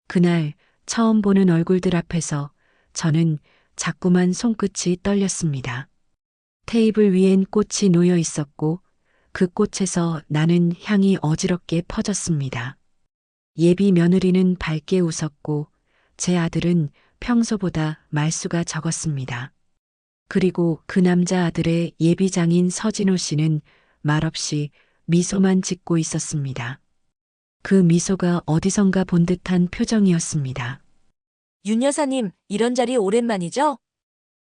그날 처음 보는 얼굴들 앞에서 저는 자꾸만 손끝이 떨렸습니다. 테이블 위엔 꽃이 놓여 있었고 그 꽃에서 나는 향이 어지럽게 퍼졌습니다. 예비 며느리는 밝게 웃었고 제 아들은 평소보다 말수가 적었습니다. 그리고 그 남자 아들의 예비장인 서진호 씨는 말없이 미소만 짓고 있었습니다. 그 미소가 어디선가 본 듯한 표정이었습니다. 윤 여사님, 이런 자리 오랜만이죠?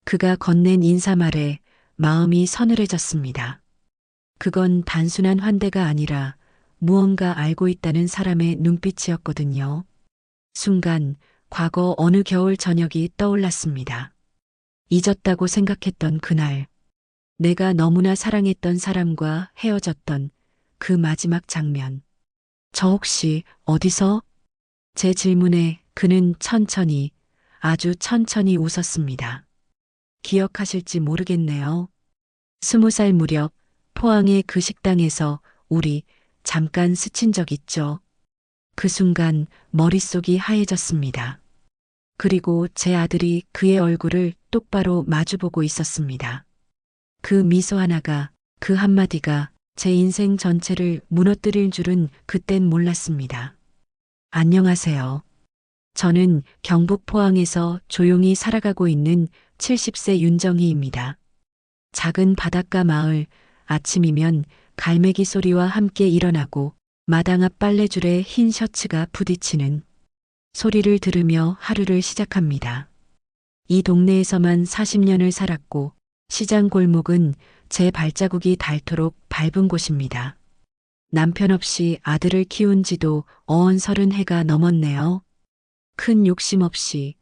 그가 건넨 인사말에 마음이 서늘해졌습니다. 그건 단순한 환대가 아니라 무언가 알고 있다는 사람의 눈빛이었거든요. 순간 과거 어느 겨울 저녁이 떠올랐습니다. 잊었다고 생각했던 그날, 내가 너무나 사랑했던 사람과 헤어졌던 그 마지막 장면. 저 혹시 어디서? 제 질문에 그는 천천히, 아주 천천히 웃었습니다. 기억하실지 모르겠네요. 20살 무렵 포항의 그 식당에서 우리 잠깐 스친 적 있죠. 그 순간 머릿속이 하얘졌습니다. 그리고 제 아들이 그의 얼굴을 똑바로 마주보고 있었습니다. 그 미소 하나가, 그 한마디가 제 인생 전체를 무너뜨릴 줄은 그땐 몰랐습니다. 안녕하세요. 저는 경북 포항에서 조용히 살아가고 있는 70세 윤정희입니다. 작은 바닷가 마을, 아침이면 갈매기 소리와 함께 일어나고 마당 앞 빨래줄에 흰 셔츠가 부딪히는 소리를 들으며 하루를 시작합니다. 이 동네에서만 40년을 살았고 시장 골목은 제 발자국이 닳도록 밟은 곳입니다. 남편 없이 아들을 키운 지도 어언 30해가 넘었네요. 큰 욕심 없이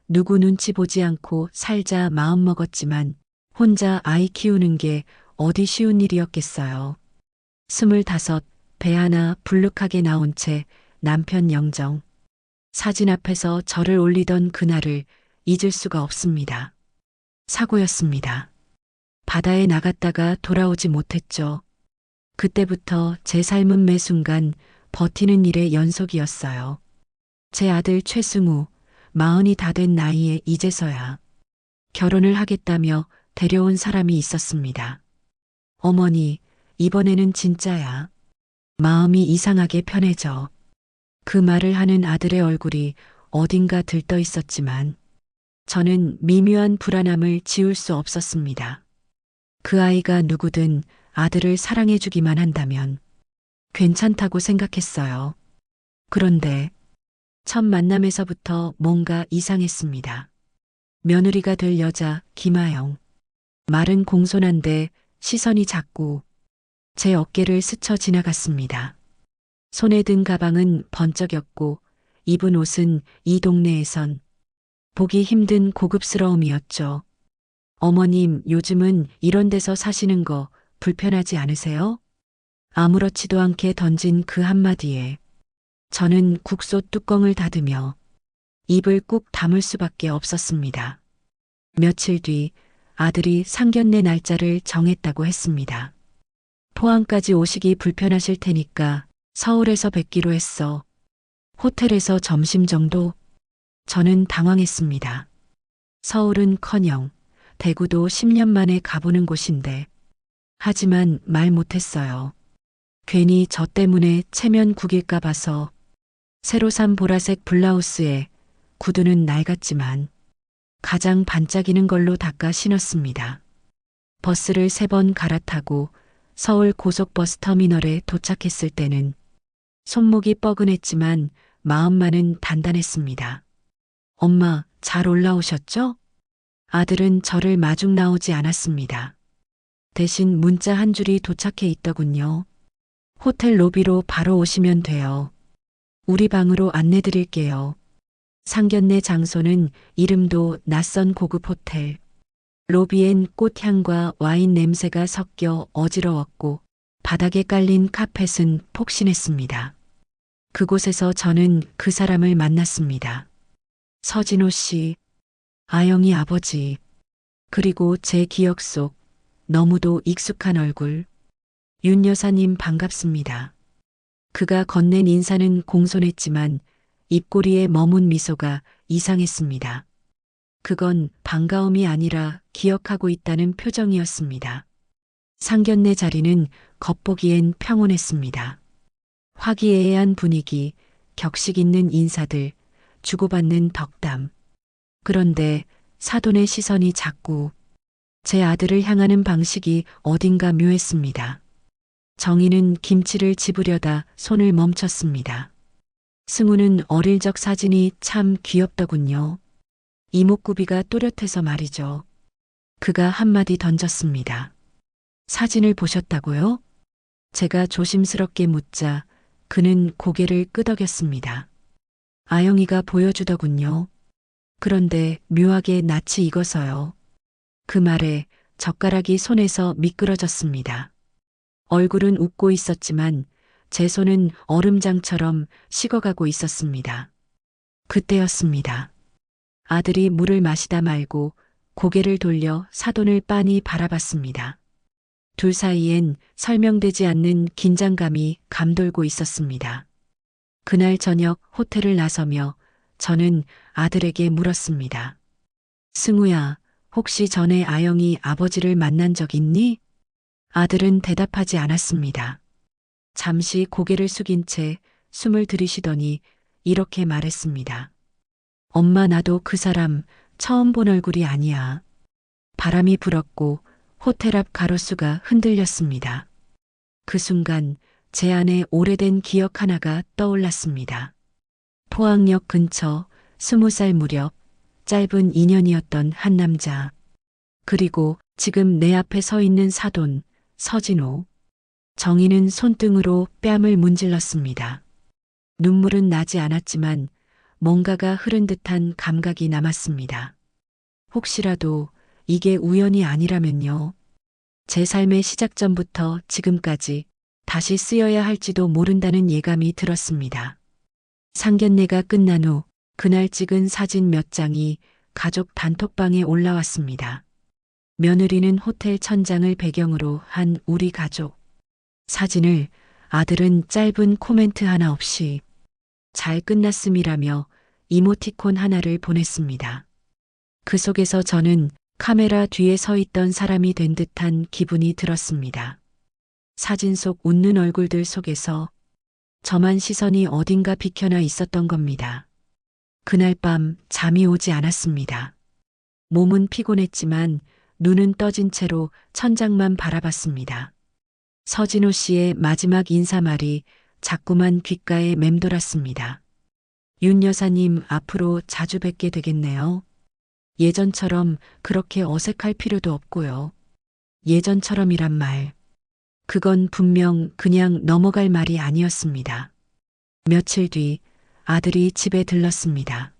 누구 눈치 보지 않고 살자 마음먹었지만 혼자 아이 키우는 게 어디 쉬운 일이었겠어요. 25, 배 하나 불룩하게 나온 채 남편 영정. 사진 앞에서 저를 올리던 그날을 잊을 수가 없습니다. 사고였습니다. 바다에 나갔다가 돌아오지 못했죠. 그때부터 제 삶은 매 순간 버티는 일의 연속이었어요. 제 아들 최승우, 40이 다 된 나이에 이제서야 결혼을 하겠다며 데려온 사람이 있었습니다. 어머니, 이번에는 진짜야. 마음이 이상하게 편해져. 그 말을 하는 아들의 얼굴이 어딘가 들떠 있었지만 저는 미묘한 불안함을 지울 수 없었습니다. 그 아이가 누구든 아들을 사랑해주기만 한다면 괜찮다고 생각했어요. 그런데 첫 만남에서부터 뭔가 이상했습니다. 며느리가 될 여자 김아영. 말은 공손한데 시선이 작고 제 어깨를 스쳐 지나갔습니다. 손에 든 가방은 번쩍였고 입은 옷은 이 동네에선 보기 힘든 고급스러움이었죠. 어머님, 요즘은 이런 데서 사시는 거 불편하지 않으세요? 아무렇지도 않게 던진 그 한마디에 저는 국소 뚜껑을 닫으며 입을 꾹 다물 수밖에 없었습니다. 며칠 뒤 아들이 상견례 날짜를 정했다고 했습니다. 포항까지 오시기 불편하실 테니까 서울에서 뵙기로 했어. 호텔에서 점심 정도? 저는 당황했습니다. 서울은커녕 대구도 10년 만에 가보는 곳인데 하지만 말 못했어요. 괜히 저 때문에 체면 구길까 봐서 새로 산 보라색 블라우스에 구두는 낡았지만 가장 반짝이는 걸로 닦아 신었습니다. 버스를 3번 갈아타고 서울 고속버스 터미널에 도착했을 때는 손목이 뻐근했지만 마음만은 단단했습니다. 엄마, 잘 올라오셨죠? 아들은 저를 마중 나오지 않았습니다. 대신 문자 한 줄이 도착해 있더군요. 호텔 로비로 바로 오시면 돼요. 우리 방으로 안내 드릴게요. 상견례 장소는 이름도 낯선 고급 호텔. 로비엔 꽃향과 와인 냄새가 섞여 어지러웠고 바닥에 깔린 카펫은 폭신했습니다. 그곳에서 저는 그 사람을 만났습니다. 서진호 씨, 아영이 아버지, 그리고 제 기억 속 너무도 익숙한 얼굴. 윤 여사님 반갑습니다. 그가 건넨 인사는 공손했지만 입꼬리에 머문 미소가 이상했습니다. 그건 반가움이 아니라 기억하고 있다는 표정이었습니다. 상견례 자리는 겉보기엔 평온했습니다. 화기애애한 분위기, 격식 있는 인사들, 주고받는 덕담. 그런데 사돈의 시선이 자꾸 제 아들을 향하는 방식이 어딘가 묘했습니다. 정희는 김치를 집으려다 손을 멈췄습니다. 승우는 어릴 적 사진이 참 귀엽더군요. 이목구비가 또렷해서 말이죠. 그가 한마디 던졌습니다. 사진을 보셨다고요? 제가 조심스럽게 묻자 그는 고개를 끄덕였습니다. 아영이가 보여주더군요. 그런데 묘하게 낯이 익어서요. 그 말에 젓가락이 손에서 미끄러졌습니다. 얼굴은 웃고 있었지만 제 손은 얼음장처럼 식어가고 있었습니다. 그때였습니다. 아들이 물을 마시다 말고 고개를 돌려 사돈을 빤히 바라봤습니다. 둘 사이엔 설명되지 않는 긴장감이 감돌고 있었습니다. 그날 저녁 호텔을 나서며 저는 아들에게 물었습니다. 승우야, 혹시 전에 아영이 아버지를 만난 적 있니? 아들은 대답하지 않았습니다. 잠시 고개를 숙인 채 숨을 들이쉬더니 이렇게 말했습니다. 엄마, 나도 그 사람 처음 본 얼굴이 아니야. 바람이 불었고 호텔 앞 가로수가 흔들렸습니다. 그 순간 제 안에 오래된 기억 하나가 떠올랐습니다. 포항역 근처 20살 무렵 짧은 인연이었던 한 남자. 그리고 지금 내 앞에 서 있는 사돈 서진호. 정희는 손등으로 뺨을 문질렀습니다. 눈물은 나지 않았지만 뭔가가 흐른 듯한 감각이 남았습니다. 혹시라도 이게 우연이 아니라면요. 제 삶의 시작 전부터 지금까지 다시 쓰여야 할지도 모른다는 예감이 들었습니다. 상견례가 끝난 후 그날 찍은 사진 몇 장이 가족 단톡방에 올라왔습니다. 며느리는 호텔 천장을 배경으로 한 우리 가족. 사진을 아들은 짧은 코멘트 하나 없이 잘 끝났음이라며 이모티콘 하나를 보냈습니다. 그 속에서 저는 카메라 뒤에 서 있던 사람이 된 듯한 기분이 들었습니다. 사진 속 웃는 얼굴들 속에서 저만 시선이 어딘가 비켜나 있었던 겁니다. 그날 밤 잠이 오지 않았습니다. 몸은 피곤했지만 눈은 떠진 채로 천장만 바라봤습니다. 서진호 씨의 마지막 인사말이 자꾸만 귓가에 맴돌았습니다. 윤 여사님, 앞으로 자주 뵙게 되겠네요. 예전처럼 그렇게 어색할 필요도 없고요. 예전처럼이란 말. 그건 분명 그냥 넘어갈 말이 아니었습니다. 며칠 뒤 아들이 집에 들렀습니다.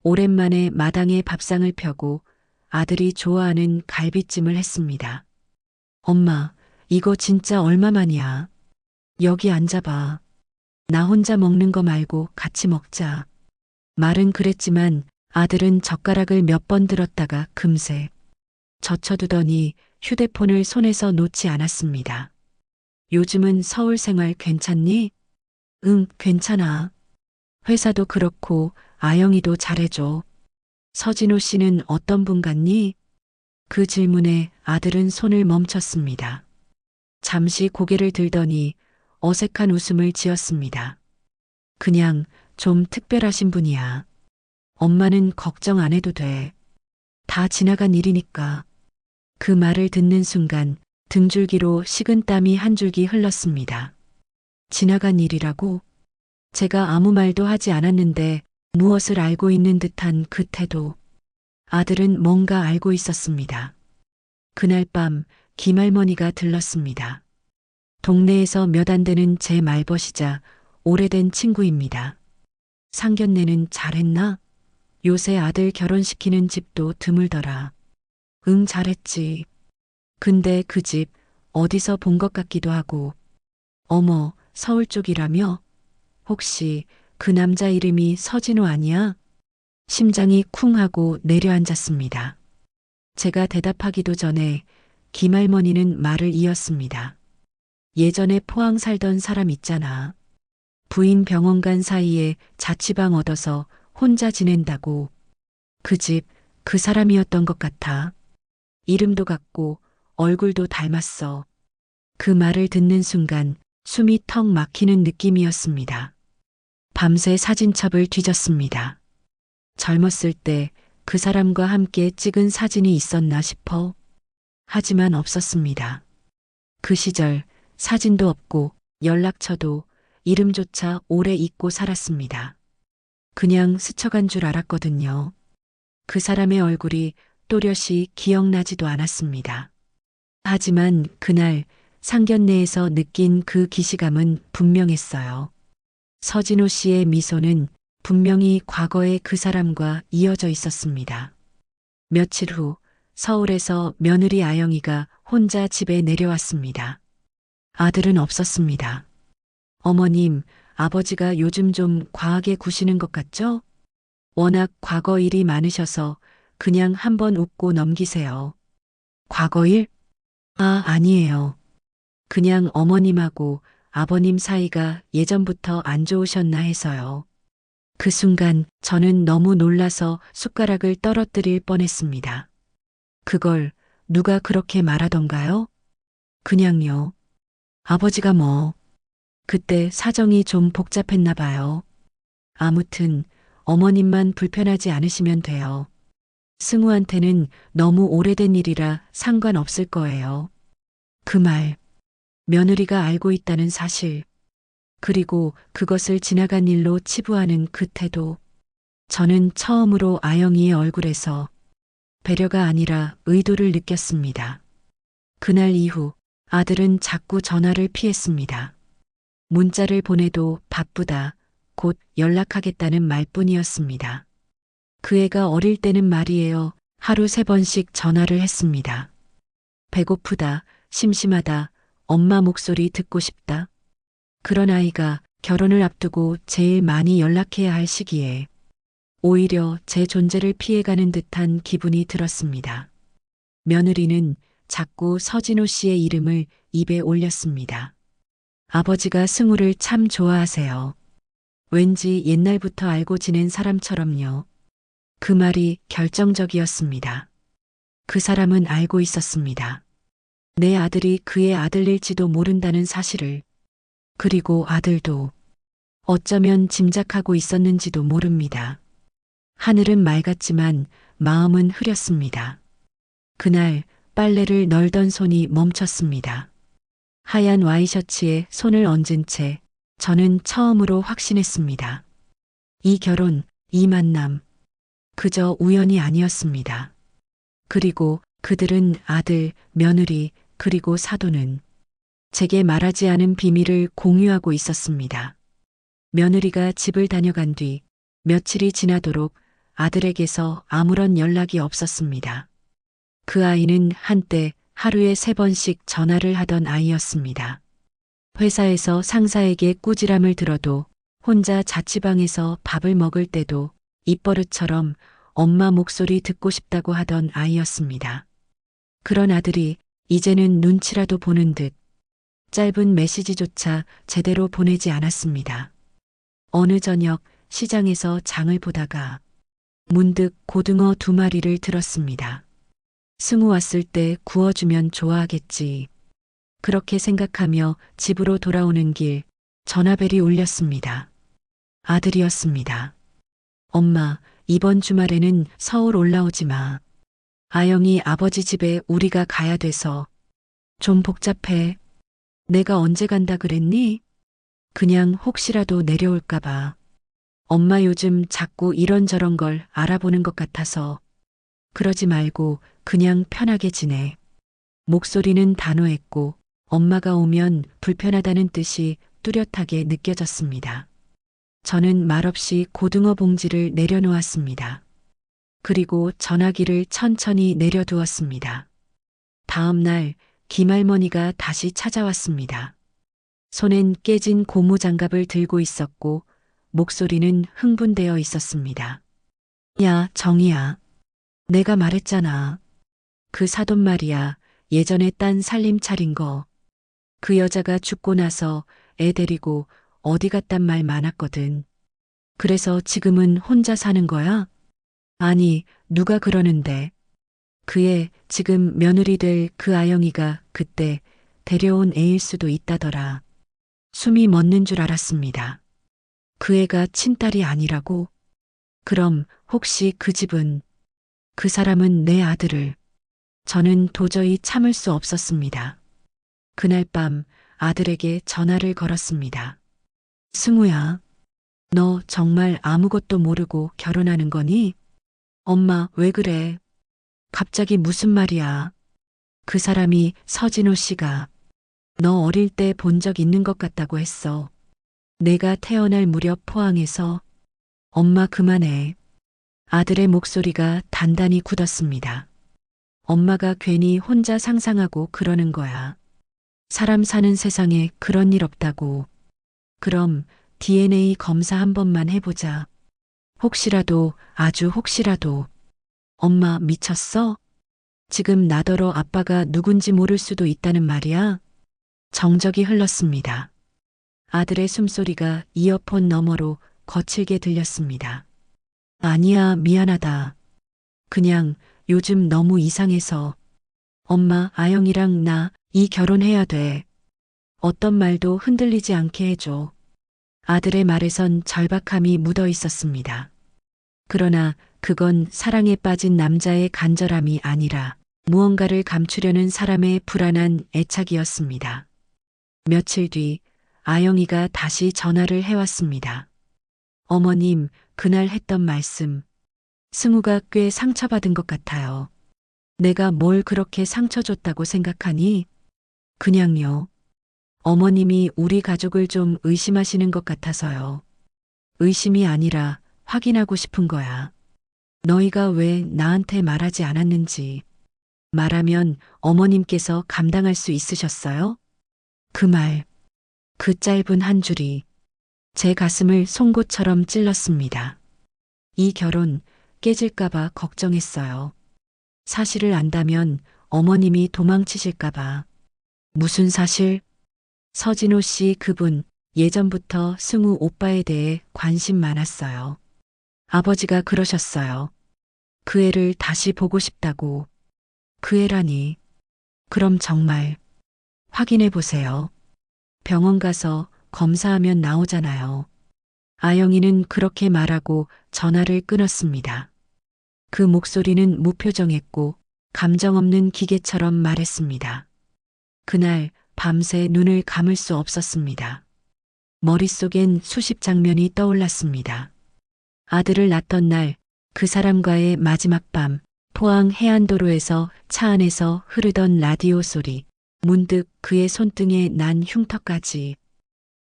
오랜만에 마당에 밥상을 펴고 아들이 좋아하는 갈비찜을 했습니다. 엄마, 이거 진짜 얼마만이야? 여기 앉아봐. 나 혼자 먹는 거 말고 같이 먹자. 말은 그랬지만 아들은 젓가락을 몇 번 들었다가 금세 젖혀두더니 휴대폰을 손에서 놓지 않았습니다. 요즘은 서울 생활 괜찮니? 응, 괜찮아. 회사도 그렇고 아영이도 잘해줘. 서진호 씨는 어떤 분 같니? 그 질문에 아들은 손을 멈췄습니다. 잠시 고개를 들더니 어색한 웃음을 지었습니다. 그냥 좀 특별하신 분이야. 엄마는 걱정 안 해도 돼. 다 지나간 일이니까. 그 말을 듣는 순간 등줄기로 식은 땀이 한 줄기 흘렀습니다. 지나간 일이라고? 제가 아무 말도 하지 않았는데 무엇을 알고 있는 듯한 그 태도. 아들은 뭔가 알고 있었습니다. 그날 밤 김할머니가 들렀습니다. 동네에서 몇 안 되는 제 말벗이자 오래된 친구입니다. 상견례는 잘했나? 요새 아들 결혼시키는 집도 드물더라. 응, 잘했지. 근데 그 집 어디서 본 것 같기도 하고. 어머, 서울 쪽이라며? 혹시 그 남자 이름이 서진호 아니야? 심장이 쿵 하고 내려앉았습니다. 제가 대답하기도 전에 김할머니는 말을 이었습니다. 예전에 포항 살던 사람 있잖아. 부인 병원 간 사이에 자취방 얻어서 혼자 지낸다고. 그 집, 그 사람이었던 것 같아. 이름도 같고 얼굴도 닮았어. 그 말을 듣는 순간 숨이 턱 막히는 느낌이었습니다. 밤새 사진첩을 뒤졌습니다. 젊었을 때 그 사람과 함께 찍은 사진이 있었나 싶어. 하지만 없었습니다. 그 시절 사진도 없고 연락처도 이름조차 오래 잊고 살았습니다. 그냥 스쳐간 줄 알았거든요. 그 사람의 얼굴이 또렷이 기억나지도 않았습니다. 하지만 그날 상견례에서 느낀 그 기시감은 분명했어요. 서진호 씨의 미소는 분명히 과거의 그 사람과 이어져 있었습니다. 며칠 후 서울에서 며느리 아영이가 혼자 집에 내려왔습니다. 아들은 없었습니다. 어머님, 아버지가 요즘 좀 과하게 구시는 것 같죠? 워낙 과거 일이 많으셔서 그냥 한번 웃고 넘기세요. 과거 일? 아, 아니에요. 그냥 어머님하고 아버님 사이가 예전부터 안 좋으셨나 해서요. 그 순간 저는 너무 놀라서 숟가락을 떨어뜨릴 뻔했습니다. 그걸 누가 그렇게 말하던가요? 그냥요. 아버지가 뭐. 그때 사정이 좀 복잡했나 봐요. 아무튼 어머님만 불편하지 않으시면 돼요. 승우한테는 너무 오래된 일이라 상관없을 거예요. 그 말, 며느리가 알고 있다는 사실, 그리고 그것을 지나간 일로 치부하는 그 태도. 저는 처음으로 아영이의 얼굴에서 배려가 아니라 의도를 느꼈습니다. 그날 이후 아들은 자꾸 전화를 피했습니다. 문자를 보내도 바쁘다, 곧 연락하겠다는 말뿐이었습니다. 그 애가 어릴 때는 말이에요. 하루 3번씩 전화를 했습니다. 배고프다, 심심하다, 엄마 목소리 듣고 싶다. 그런 아이가 결혼을 앞두고 제일 많이 연락해야 할 시기에 오히려 제 존재를 피해가는 듯한 기분이 들었습니다. 며느리는 자꾸 서진호 씨의 이름을 입에 올렸습니다. 아버지가 승우를 참 좋아하세요. 왠지 옛날부터 알고 지낸 사람처럼요. 그 말이 결정적이었습니다. 그 사람은 알고 있었습니다. 내 아들이 그의 아들일지도 모른다는 사실을. 그리고 아들도 어쩌면 짐작하고 있었는지도 모릅니다. 하늘은 맑았지만 마음은 흐렸습니다. 그날 빨래를 널던 손이 멈췄습니다. 하얀 와이셔츠에 손을 얹은 채 저는 처음으로 확신했습니다. 이 결혼, 이 만남, 그저 우연이 아니었습니다. 그리고 그들은 아들, 며느리, 그리고 사돈은 제게 말하지 않은 비밀을 공유하고 있었습니다. 며느리가 집을 다녀간 뒤 며칠이 지나도록 아들에게서 아무런 연락이 없었습니다. 그 아이는 한때 하루에 3번씩 전화를 하던 아이였습니다. 회사에서 상사에게 꾸지람을 들어도 혼자 자취방에서 밥을 먹을 때도 입버릇처럼 엄마 목소리 듣고 싶다고 하던 아이였습니다. 그런 아들이 이제는 눈치라도 보는 듯 짧은 메시지조차 제대로 보내지 않았습니다. 어느 저녁 시장에서 장을 보다가 문득 고등어 2마리를 들었습니다. 승우 왔을 때 구워주면 좋아하겠지. 그렇게 생각하며 집으로 돌아오는 길 전화벨이 울렸습니다. 아들이었습니다. 엄마, 이번 주말에는 서울 올라오지 마. 아영이 아버지 집에 우리가 가야 돼서. 좀 복잡해. 내가 언제 간다 그랬니? 그냥 혹시라도 내려올까 봐. 엄마 요즘 자꾸 이런저런 걸 알아보는 것 같아서. 그러지 말고 그냥 편하게 지내. 목소리는 단호했고 엄마가 오면 불편하다는 뜻이 뚜렷하게 느껴졌습니다. 저는 말없이 고등어 봉지를 내려놓았습니다. 그리고 전화기를 천천히 내려두었습니다. 다음 날 김할머니가 다시 찾아왔습니다. 손엔 깨진 고무장갑을 들고 있었고 목소리는 흥분되어 있었습니다. 야, 정이야. 내가 말했잖아. 그 사돈 말이야. 예전에 딴 살림 차린 거. 그 여자가 죽고 나서 애 데리고 어디 갔단 말 많았거든. 그래서 지금은 혼자 사는 거야? 아니, 누가 그러는데. 그애 지금 며느리 될 그 아영이가 그때 데려온 애일 수도 있다더라. 숨이 멎는 줄 알았습니다. 그 애가 친딸이 아니라고? 그럼 혹시 그 집은, 그 사람은 내 아들을. 저는 도저히 참을 수 없었습니다. 그날 밤 아들에게 전화를 걸었습니다. 승우야, 너 정말 아무것도 모르고 결혼하는 거니? 엄마, 왜 그래? 갑자기 무슨 말이야? 그 사람이 서진호 씨가 너 어릴 때 본 적 있는 것 같다고 했어. 내가 태어날 무렵 포항에서. 엄마 그만해. 아들의 목소리가 단단히 굳었습니다. 엄마가 괜히 혼자 상상하고 그러는 거야. 사람 사는 세상에 그런 일 없다고. 그럼 DNA 검사 한 번만 해보자. 혹시라도, 아주 혹시라도. 엄마 미쳤어? 지금 나더러 아빠가 누군지 모를 수도 있다는 말이야? 정적이 흘렀습니다. 아들의 숨소리가 이어폰 너머로 거칠게 들렸습니다. 아니야, 미안하다. 그냥 요즘 너무 이상해서. 엄마, 아영이랑 나 이 결혼해야 돼. 어떤 말도 흔들리지 않게 해줘. 아들의 말에선 절박함이 묻어 있었습니다. 그러나 그건 사랑에 빠진 남자의 간절함이 아니라 무언가를 감추려는 사람의 불안한 애착이었습니다. 며칠 뒤 아영이가 다시 전화를 해왔습니다. 어머님, 그날 했던 말씀. 승우가 꽤 상처받은 것 같아요. 내가 뭘 그렇게 상처 줬다고 생각하니? 그냥요. 어머님이 우리 가족을 좀 의심하시는 것 같아서요. 의심이 아니라 확인하고 싶은 거야. 너희가 왜 나한테 말하지 않았는지. 말하면 어머님께서 감당할 수 있으셨어요? 그 말, 그 짧은 한 줄이 제 가슴을 송곳처럼 찔렀습니다. 이 결혼 깨질까봐 걱정했어요. 사실을 안다면 어머님이 도망치실까봐. 무슨 사실? 서진호 씨 그분 예전부터 승우 오빠에 대해 관심 많았어요. 아버지가 그러셨어요. 그 애를 다시 보고 싶다고. 그 애라니. 그럼 정말 확인해 보세요. 병원 가서 검사하면 나오잖아요. 아영이는 그렇게 말하고 전화를 끊었습니다. 그 목소리는 무표정했고 감정 없는 기계처럼 말했습니다. 그날 밤새 눈을 감을 수 없었습니다. 머릿속엔 수십 장면이 떠올랐습니다. 아들을 낳던 날, 그 사람과의 마지막 밤, 포항 해안도로에서 차 안에서 흐르던 라디오 소리, 문득 그의 손등에 난 흉터까지.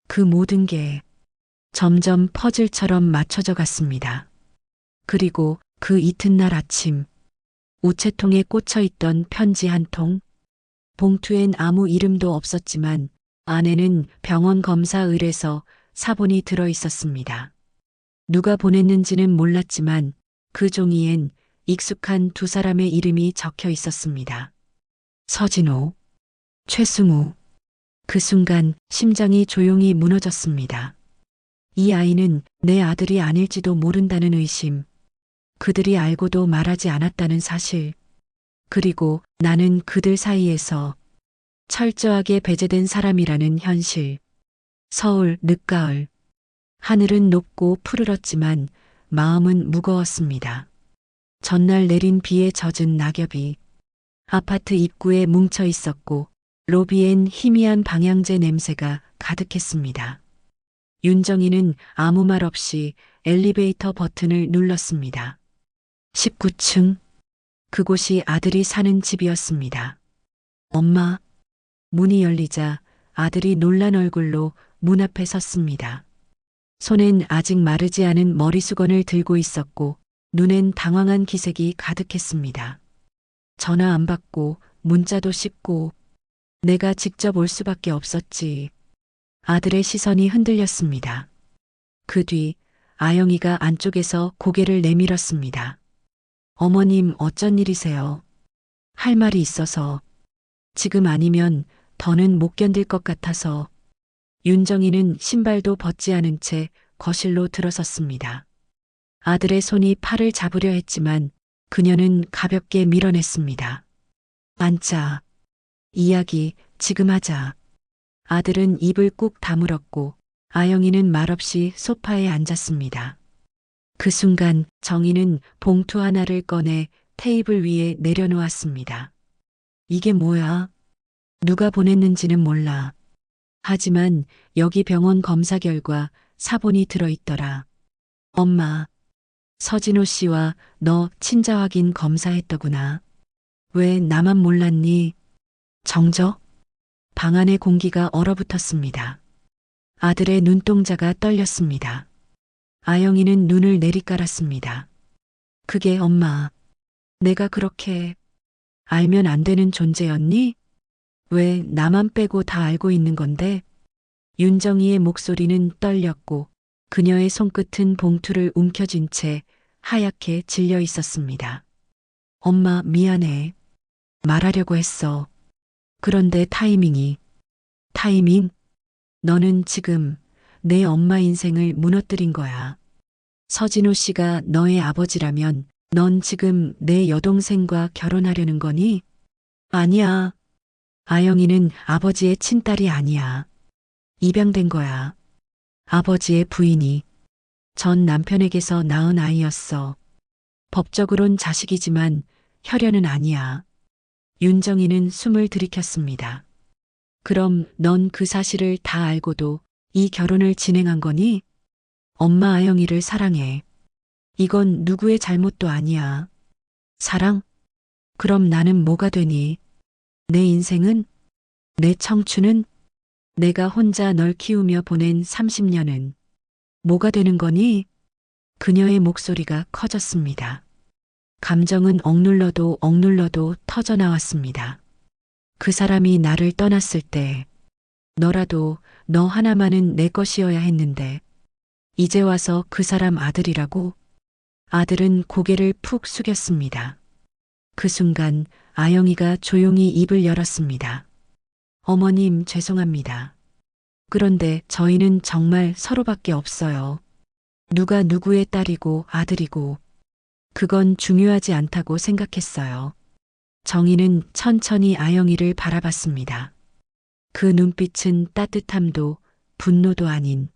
그 모든 게 점점 퍼즐처럼 맞춰져 갔습니다. 그리고 그 이튿날 아침, 우체통에 꽂혀 있던 편지 한 통, 봉투엔 아무 이름도 없었지만 안에는 병원 검사 의뢰서 사본이 들어 있었습니다. 누가 보냈는지는 몰랐지만 그 종이엔 익숙한 두 사람의 이름이 적혀 있었습니다. 서진호, 최승우. 그 순간 심장이 조용히 무너졌습니다. 이 아이는 내 아들이 아닐지도 모른다는 의심, 그들이 알고도 말하지 않았다는 사실, 그리고 나는 그들 사이에서 철저하게 배제된 사람이라는 현실. 서울 늦가을. 하늘은 높고 푸르렀지만 마음은 무거웠습니다. 전날 내린 비에 젖은 낙엽이 아파트 입구에 뭉쳐 있었고 로비엔 희미한 방향제 냄새가 가득했습니다. 윤정이는 아무 말 없이 엘리베이터 버튼을 눌렀습니다. 19층. 그곳이 아들이 사는 집이었습니다. 엄마. 문이 열리자 아들이 놀란 얼굴로 문 앞에 섰습니다. 손엔 아직 마르지 않은 머리수건을 들고 있었고 눈엔 당황한 기색이 가득했습니다. 전화 안 받고 문자도 씹고 내가 직접 올 수밖에 없었지. 아들의 시선이 흔들렸습니다. 그 뒤 아영이가 안쪽에서 고개를 내밀었습니다. 어머님 어쩐 일이세요? 할 말이 있어서. 지금 아니면 더는 못 견딜 것 같아서. 윤정이는 신발도 벗지 않은 채 거실로 들어섰습니다. 아들의 손이 팔을 잡으려 했지만 그녀는 가볍게 밀어냈습니다. 앉자. 이야기 지금 하자. 아들은 입을 꾹 다물었고 아영이는 말없이 소파에 앉았습니다. 그 순간 정희는 봉투 하나를 꺼내 테이블 위에 내려놓았습니다. 이게 뭐야? 누가 보냈는지는 몰라. 하지만 여기 병원 검사 결과 사본이 들어있더라. 엄마, 서진호 씨와 너 친자 확인 검사했더구나. 왜 나만 몰랐니? 정적? 방 안의 공기가 얼어붙었습니다. 아들의 눈동자가 떨렸습니다. 아영이는 눈을 내리깔았습니다. 그게 엄마, 내가 그렇게 알면 안 되는 존재였니? 왜 나만 빼고 다 알고 있는 건데? 윤정이의 목소리는 떨렸고 그녀의 손끝은 봉투를 움켜쥔 채 하얗게 질려 있었습니다. 엄마 미안해. 말하려고 했어. 그런데 타이밍? 너는 지금 내 엄마 인생을 무너뜨린 거야. 서진호 씨가 너의 아버지라면 넌 지금 내 여동생과 결혼하려는 거니? 아니야. 아영이는 아버지의 친딸이 아니야. 입양된 거야. 아버지의 부인이 전 남편에게서 낳은 아이였어. 법적으론 자식이지만 혈연은 아니야. 윤정이는 숨을 들이켰습니다. 그럼 넌 그 사실을 다 알고도 이 결혼을 진행한 거니? 엄마 아영이를 사랑해. 이건 누구의 잘못도 아니야. 사랑? 그럼 나는 뭐가 되니? 내 인생은? 내 청춘은? 내가 혼자 널 키우며 보낸 30년은 뭐가 되는 거니? 그녀의 목소리가 커졌습니다. 감정은 억눌러도 터져나왔습니다. 그 사람이 나를 떠났을 때 너라도 너 하나만은 내 것이어야 했는데 이제 와서 그 사람 아들이라고? 아들은 고개를 푹 숙였습니다. 그 순간 아영이가 조용히 입을 열었습니다. 어머님 죄송합니다. 그런데 저희는 정말 서로밖에 없어요. 누가 누구의 딸이고 아들이고 그건 중요하지 않다고 생각했어요. 정희는 천천히 아영이를 바라봤습니다. 그 눈빛은 따뜻함도 분노도 아닌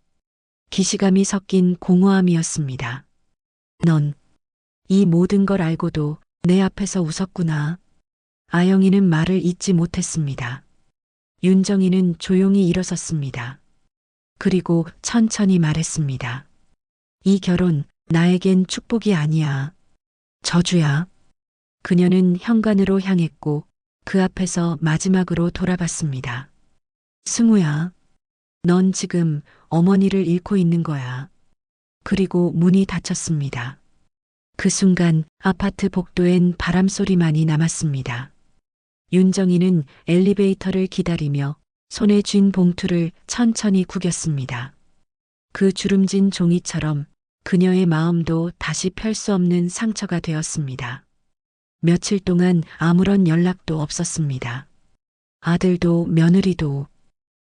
기시감이 섞인 공허함이었습니다. 넌 이 모든 걸 알고도 내 앞에서 웃었구나. 아영이는 말을 잇지 못했습니다. 윤정이는 조용히 일어섰습니다. 그리고 천천히 말했습니다. 이 결혼 나에겐 축복이 아니야. 저주야. 그녀는 현관으로 향했고 그 앞에서 마지막으로 돌아봤습니다. 승우야, 넌 지금 어머니를 잃고 있는 거야. 그리고 문이 닫혔습니다. 그 순간 아파트 복도엔 바람소리만이 남았습니다. 윤정이는 엘리베이터를 기다리며 손에 쥔 봉투를 천천히 구겼습니다. 그 주름진 종이처럼 그녀의 마음도 다시 펼 수 없는 상처가 되었습니다. 며칠 동안 아무런 연락도 없었습니다. 아들도 며느리도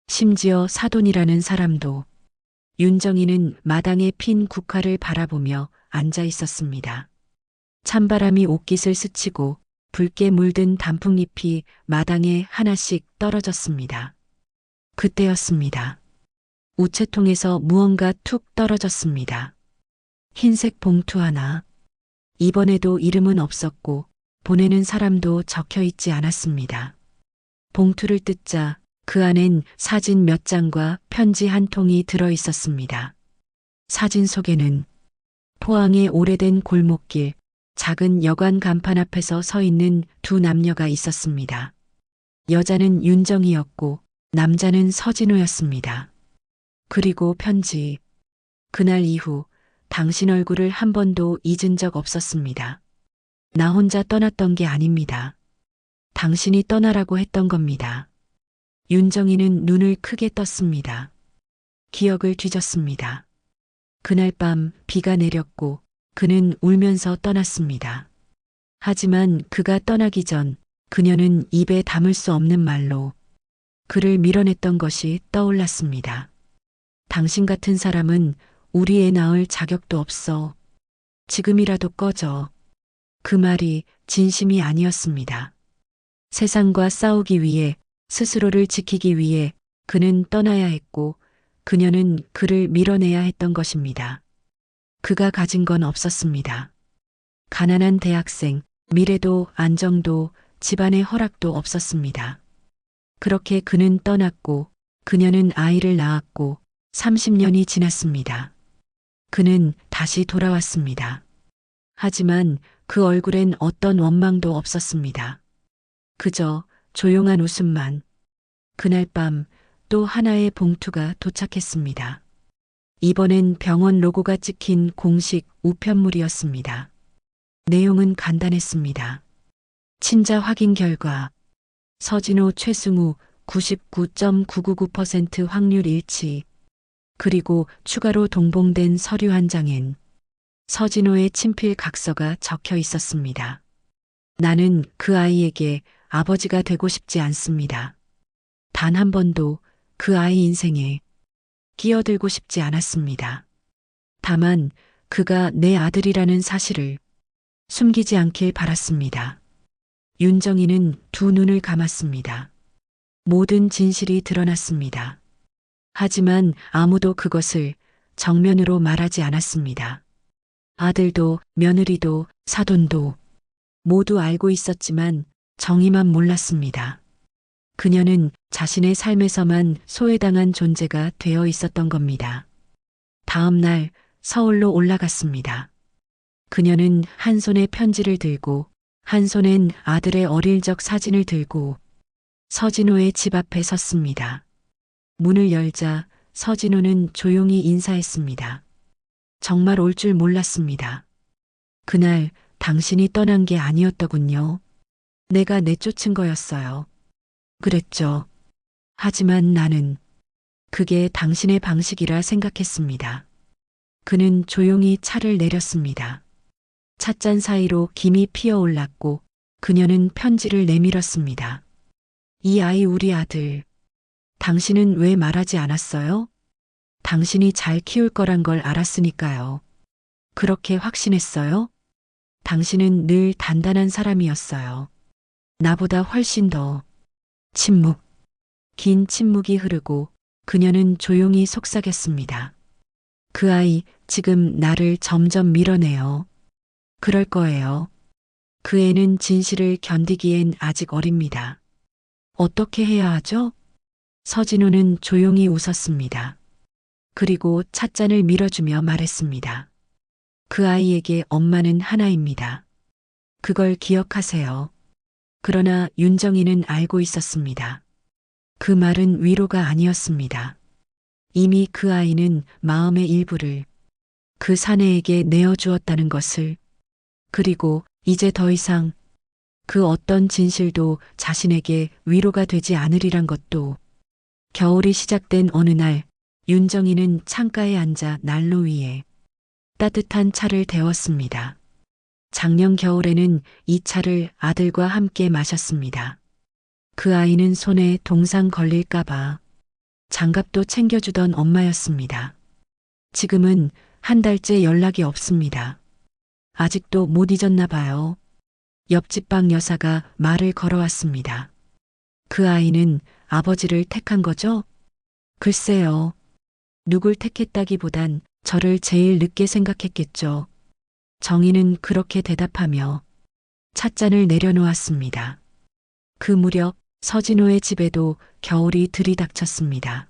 심지어 사돈이라는 사람도. 윤정이는 마당에 핀 국화를 바라보며 앉아 있었습니다. 찬바람이 옷깃을 스치고 붉게 물든 단풍잎이 마당에 하나씩 떨어졌습니다. 그때였습니다. 우체통에서 무언가 툭 떨어졌습니다. 흰색 봉투 하나. 이번에도 이름은 없었고 보내는 사람도 적혀 있지 않았습니다. 봉투를 뜯자 그 안엔 사진 몇 장과 편지 한 통이 들어 있었습니다. 사진 속에는 포항의 오래된 골목길, 작은 여관 간판 앞에서 서 있는 두 남녀가 있었습니다. 여자는 윤정이었고 남자는 서진호였습니다. 그리고 편지. 그날 이후 당신 얼굴을 한 번도 잊은 적 없었습니다. 나 혼자 떠났던 게 아닙니다. 당신이 떠나라고 했던 겁니다. 윤정이는 눈을 크게 떴습니다. 기억을 뒤졌습니다. 그날 밤 비가 내렸고 그는 울면서 떠났습니다. 하지만 그가 떠나기 전 그녀는 입에 담을 수 없는 말로 그를 밀어냈던 것이 떠올랐습니다. 당신 같은 사람은 우리 애 낳을 자격도 없어. 지금이라도 꺼져. 그 말이 진심이 아니었습니다. 세상과 싸우기 위해, 스스로를 지키기 위해 그는 떠나야 했고, 그녀는 그를 밀어내야 했던 것입니다. 그가 가진 건 없었습니다. 가난한 대학생, 미래도 안정도 집안의 허락도 없었습니다. 그렇게 그는 떠났고 그녀는 아이를 낳았고 30년이 지났습니다. 그는 다시 돌아왔습니다. 하지만 그 얼굴엔 어떤 원망도 없었습니다. 그저 조용한 웃음만. 그날 밤 또 하나의 봉투가 도착했습니다. 이번엔 병원 로고가 찍힌 공식 우편물이었습니다. 내용은 간단했습니다. 친자 확인 결과 서진호 최승우 99.999% 확률 일치. 그리고 추가로 동봉된 서류 한 장엔 서진호의 친필 각서가 적혀 있었습니다. 나는 그 아이에게 아버지가 되고 싶지 않습니다. 단 한 번도 그 아이 인생에 끼어들고 싶지 않았습니다. 다만 그가 내 아들이라는 사실을 숨기지 않길 바랐습니다. 윤정이는 두 눈을 감았습니다. 모든 진실이 드러났습니다. 하지만 아무도 그것을 정면으로 말하지 않았습니다. 아들도 며느리도 사돈도 모두 알고 있었지만 정의만 몰랐습니다. 그녀는 자신의 삶에서만 소외당한 존재가 되어 있었던 겁니다. 다음 날 서울로 올라갔습니다. 그녀는 한 손에 편지를 들고 한 손엔 아들의 어릴 적 사진을 들고 서진호의 집 앞에 섰습니다. 문을 열자 서진호는 조용히 인사했습니다. 정말 올 줄 몰랐습니다. 그날 당신이 떠난 게 아니었더군요. 내가 내쫓은 거였어요. 그랬죠. 하지만 나는 그게 당신의 방식이라 생각했습니다. 그는 조용히 차를 내렸습니다. 찻잔 사이로 김이 피어올랐고 그녀는 편지를 내밀었습니다. 이 아이 우리 아들. 당신은 왜 말하지 않았어요? 당신이 잘 키울 거란 걸 알았으니까요. 그렇게 확신했어요? 당신은 늘 단단한 사람이었어요. 나보다 훨씬 더. 침묵. 긴 침묵이 흐르고 그녀는 조용히 속삭였습니다. 그 아이 지금 나를 점점 밀어내요. 그럴 거예요. 그 애는 진실을 견디기엔 아직 어립니다. 어떻게 해야 하죠? 서진호는 조용히 웃었습니다. 그리고 찻잔을 밀어주며 말했습니다. 그 아이에게 엄마는 하나입니다. 그걸 기억하세요. 그러나 윤정이는 알고 있었습니다. 그 말은 위로가 아니었습니다. 이미 그 아이는 마음의 일부를 그 사내에게 내어주었다는 것을, 그리고 이제 더 이상 그 어떤 진실도 자신에게 위로가 되지 않으리란 것도. 겨울이 시작된 어느 날 윤정이는 창가에 앉아 난로 위에 따뜻한 차를 데웠습니다. 작년 겨울에는 이 차를 아들과 함께 마셨습니다. 그 아이는 손에 동상 걸릴까봐 장갑도 챙겨주던 엄마였습니다. 지금은 한 달째 연락이 없습니다. 아직도 못 잊었나 봐요. 옆집 방 여사가 말을 걸어왔습니다. 그 아이는 아버지를 택한 거죠? 글쎄요. 누굴 택했다기보단 저를 제일 늦게 생각했겠죠. 정희는 그렇게 대답하며 찻잔을 내려놓았습니다. 그 무렵 서진호의 집에도 겨울이 들이닥쳤습니다.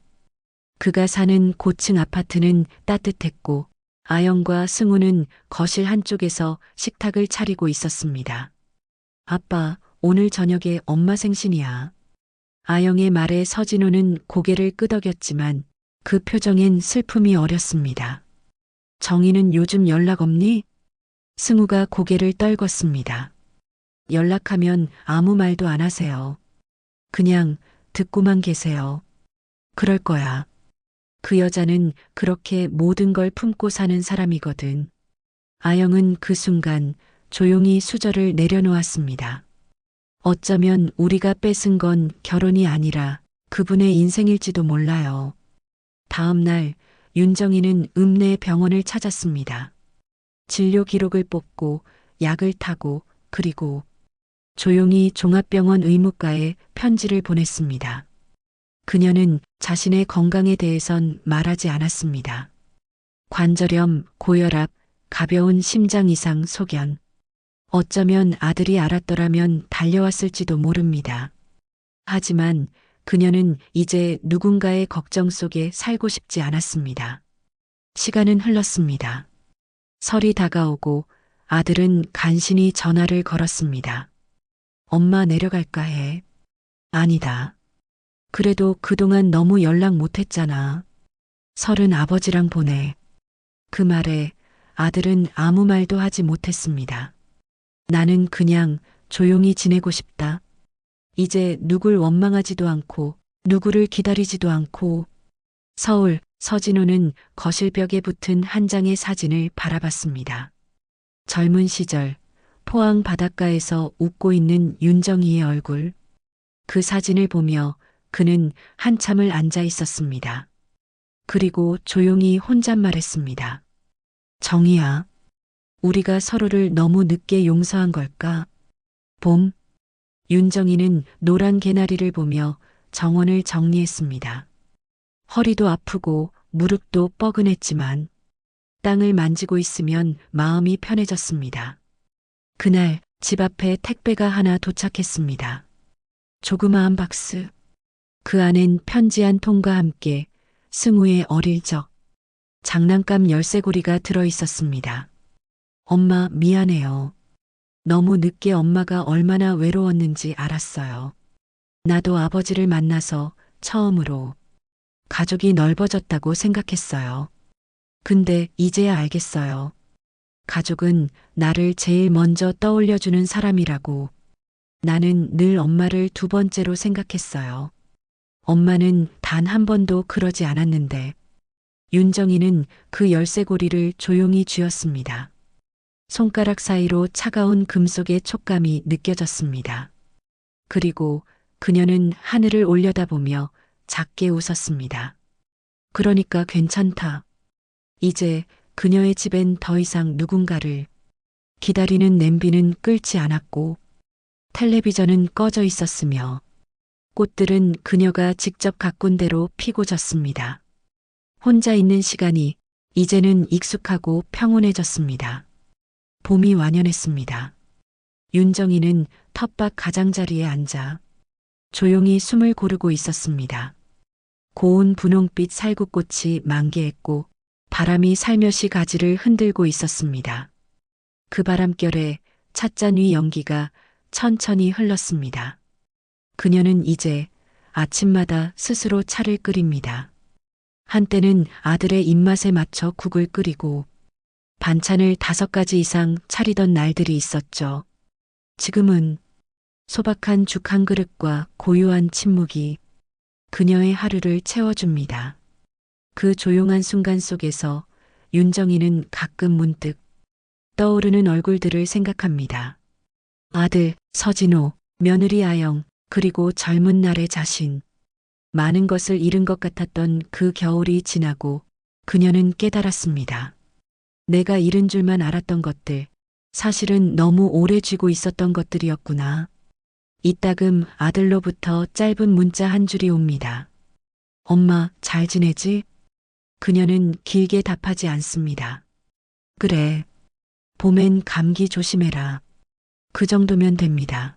그가 사는 고층 아파트는 따뜻했고 아영과 승우는 거실 한쪽에서 식탁을 차리고 있었습니다. 아빠, 오늘 저녁에 엄마 생신이야. 아영의 말에 서진호는 고개를 끄덕였지만 그 표정엔 슬픔이 어렸습니다. 정희는 요즘 연락 없니? 승우가 고개를 떨궜습니다. 연락하면 아무 말도 안 하세요. 그냥 듣고만 계세요. 그럴 거야. 그 여자는 그렇게 모든 걸 품고 사는 사람이거든. 아영은 그 순간 조용히 수저를 내려놓았습니다. 어쩌면 우리가 뺏은 건 결혼이 아니라 그분의 인생일지도 몰라요. 다음 날 윤정이는 읍내 병원을 찾았습니다. 진료 기록을 뽑고 약을 타고 그리고 조용히 종합병원 의무과에 편지를 보냈습니다. 그녀는 자신의 건강에 대해선 말하지 않았습니다. 관절염, 고혈압, 가벼운 심장 이상 소견. 어쩌면 아들이 알았더라면 달려왔을지도 모릅니다. 하지만 그녀는 이제 누군가의 걱정 속에 살고 싶지 않았습니다. 시간은 흘렀습니다. 설이 다가오고 아들은 간신히 전화를 걸었습니다. 엄마 내려갈까 해. 아니다. 그래도 그동안 너무 연락 못했잖아. 설은 아버지랑 보내. 그 말에 아들은 아무 말도 하지 못했습니다. 나는 그냥 조용히 지내고 싶다. 이제 누굴 원망하지도 않고 누구를 기다리지도 않고. 서울, 서진호는 거실벽에 붙은 한 장의 사진을 바라봤습니다. 젊은 시절 포항 바닷가에서 웃고 있는 윤정이의 얼굴. 그 사진을 보며 그는 한참을 앉아 있었습니다. 그리고 조용히 혼잣말했습니다. 정희야, 우리가 서로를 너무 늦게 용서한 걸까? 봄. 윤정이는 노란 개나리를 보며 정원을 정리했습니다. 허리도 아프고 무릎도 뻐근했지만 땅을 만지고 있으면 마음이 편해졌습니다. 그날 집 앞에 택배가 하나 도착했습니다. 조그마한 박스. 그 안엔 편지 한 통과 함께 승우의 어릴 적 장난감 열쇠고리가 들어 있었습니다. 엄마 미안해요. 너무 늦게 엄마가 얼마나 외로웠는지 알았어요. 나도 아버지를 만나서 처음으로 가족이 넓어졌다고 생각했어요. 근데 이제야 알겠어요. 가족은 나를 제일 먼저 떠올려주는 사람이라고. 나는 늘 엄마를 두 번째로 생각했어요. 엄마는 단 한 번도 그러지 않았는데. 윤정이는 그 열쇠고리를 조용히 쥐었습니다. 손가락 사이로 차가운 금속의 촉감이 느껴졌습니다. 그리고 그녀는 하늘을 올려다보며 작게 웃었습니다. 그러니까 괜찮다. 이제 그녀의 집엔 더 이상 누군가를 기다리는 냄비는 끓지 않았고 텔레비전은 꺼져 있었으며 꽃들은 그녀가 직접 가꾼 대로 피고 졌습니다. 혼자 있는 시간이 이제는 익숙하고 평온해졌습니다. 봄이 완연했습니다. 윤정이는 텃밭 가장자리에 앉아 조용히 숨을 고르고 있었습니다. 고운 분홍빛 살구꽃이 만개했고 바람이 살며시 가지를 흔들고 있었습니다. 그 바람결에 찻잔 위 연기가 천천히 흘렀습니다. 그녀는 이제 아침마다 스스로 차를 끓입니다. 한때는 아들의 입맛에 맞춰 국을 끓이고 반찬을 5가지 이상 차리던 날들이 있었죠. 지금은 소박한 죽 한 그릇과 고요한 침묵이 그녀의 하루를 채워줍니다. 그 조용한 순간 속에서 윤정이는 가끔 문득 떠오르는 얼굴들을 생각합니다. 아들, 서진호, 며느리 아영, 그리고 젊은 날의 자신. 많은 것을 잃은 것 같았던 그 겨울이 지나고 그녀는 깨달았습니다. 내가 잃은 줄만 알았던 것들, 사실은 너무 오래 쥐고 있었던 것들이었구나. 이따금 아들로부터 짧은 문자 한 줄이 옵니다. 엄마, 잘 지내지? 그녀는 길게 답하지 않습니다. 그래. 봄엔 감기 조심해라. 그 정도면 됩니다.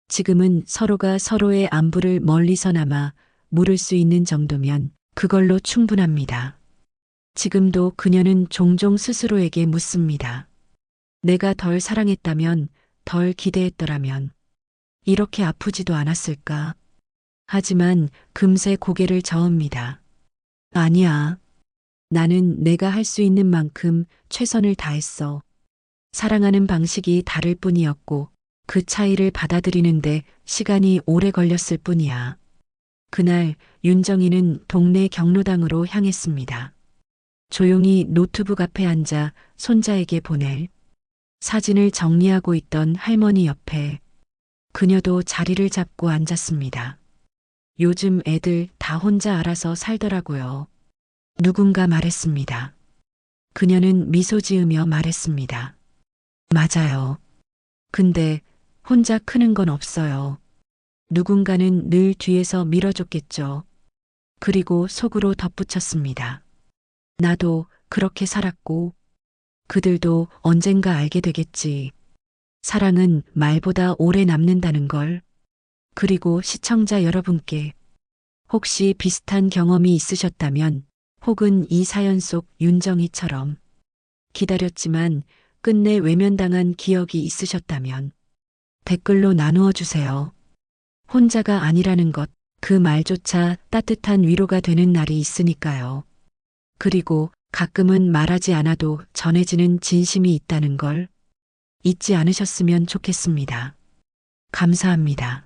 지금은 서로가 서로의 안부를 멀리서나마 물을 수 있는 정도면 그걸로 충분합니다. 지금도 그녀는 종종 스스로에게 묻습니다. 내가 덜 사랑했다면, 덜 기대했더라면, 이렇게 아프지도 않았을까? 하지만 금세 고개를 저읍니다. 아니야. 나는 내가 할 수 있는 만큼 최선을 다했어. 사랑하는 방식이 다를 뿐이었고, 그 차이를 받아들이는데 시간이 오래 걸렸을 뿐이야. 그날 윤정이는 동네 경로당으로 향했습니다. 조용히 노트북 앞에 앉아 손자에게 보낼 사진을 정리하고 있던 할머니 옆에 그녀도 자리를 잡고 앉았습니다. 요즘 애들 다 혼자 알아서 살더라고요. 누군가 말했습니다. 그녀는 미소 지으며 말했습니다. 맞아요. 근데 혼자 크는 건 없어요. 누군가는 늘 뒤에서 밀어줬겠죠. 그리고 속으로 덧붙였습니다. 나도 그렇게 살았고, 그들도 언젠가 알게 되겠지. 사랑은 말보다 오래 남는다는 걸. 그리고 시청자 여러분께 혹시 비슷한 경험이 있으셨다면, 혹은 이 사연 속 윤정이처럼 기다렸지만 끝내 외면당한 기억이 있으셨다면 댓글로 나누어 주세요. 혼자가 아니라는 것, 그 말조차 따뜻한 위로가 되는 날이 있으니까요. 그리고 가끔은 말하지 않아도 전해지는 진심이 있다는 걸 잊지 않으셨으면 좋겠습니다. 감사합니다.